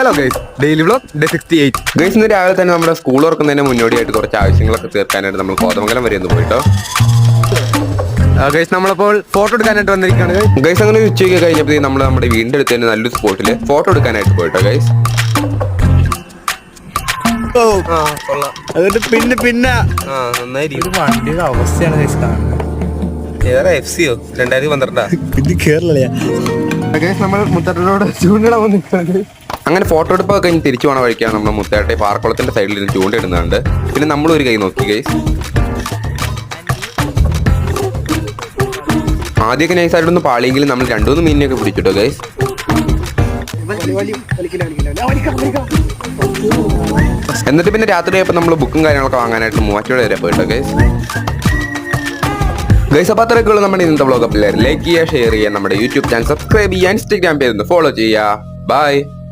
Hello guys, daily vlog day 68. Guys, ഇന്ന് രാവിലെ തന്നെ നമ്മുടെ സ്കൂൾ തുറക്കുന്നതിന് മുന്നോടിയായിട്ട് കുറച്ച് ആവശ്യങ്ങളൊക്കെ തീർക്കാനായിട്ട് നമ്മൾ കോതമംഗലം വരെ ഒന്ന് പോയിട്ടോ. ഗൈസ്, നമ്മളപ്പോൾ ഫോട്ടോ എടുക്കാനായിട്ട് വന്നിരിക്കുകയാണ്. ഗൈസ്, അങ്ങനെ ഉച്ചയ്ക്ക് കഴിഞ്ഞപ്പോൾ നമ്മൾ നമ്മുടെ വീടിന്റെ അടുത്ത് തന്നെ നല്ലൊരു സ്പോട്ടിൽ ഫോട്ടോ എടുക്കാനായിട്ട് പോയിട്ടോ. ഗൈസ്, അതുകൊണ്ട് പിന്നെ നന്നായിരിക്കും. വണ്ടിയുടെ അവസ്ഥയാണ് ഗൈസ് കാണുന്നത്. FCO 2012 ഇത് കേരള. നമ്മൾ മുത്തട്ടനോട് ചൂണ്ടിടാൻ വന്നിരിക്കുന്നത്. അങ്ങനെ ഫോട്ടോ എടുപ്പൊക്കെ കഴിഞ്ഞ് തിരിച്ചു പോണ വഴിക്കാണ് നമ്മൾ മുത്തേട്ടെ പാറക്കുളത്തിന്റെ സൈഡിൽ ഇരുന്ന് ചൂണ്ടിടുന്നുണ്ട്. പിന്നെ നമ്മൾ ഒരു കൈ നോക്കി ഗൈസ്. ആദ്യമൊക്കെ നൈസായിട്ടൊന്ന് പാളിയെങ്കിലും നമ്മൾ 2-3 മീനിനെയൊക്കെ പിടിച്ചിട്ടോ ഗൈസ്. എന്നിട്ട് പിന്നെ രാത്രിയായപ്പോൾ നമ്മൾ ബുക്കും കാര്യങ്ങളൊക്കെ വാങ്ങാനായിട്ട് മൂവാറ്റുപുഴ വരെ പോയിട്ടോ ഗൈസ്. ഗൈസ്, അപ്പോൾ അത്രയൊക്കെയുള്ളൂ നമ്മുടെ ഇന്നത്തെ വ്ലോഗ്. അപ്പോൾ ലൈക്ക് ചെയ്യുക, ഷെയർ ചെയ്യുക, നമ്മുടെ യൂട്യൂബ് ചാനൽ സബ്സ്ക്രൈബ് ചെയ്യുക, ഇൻസ്റ്റാഗ്രാം പേജ് ഒന്ന് ഫോളോ ചെയ്യുക. ബൈ.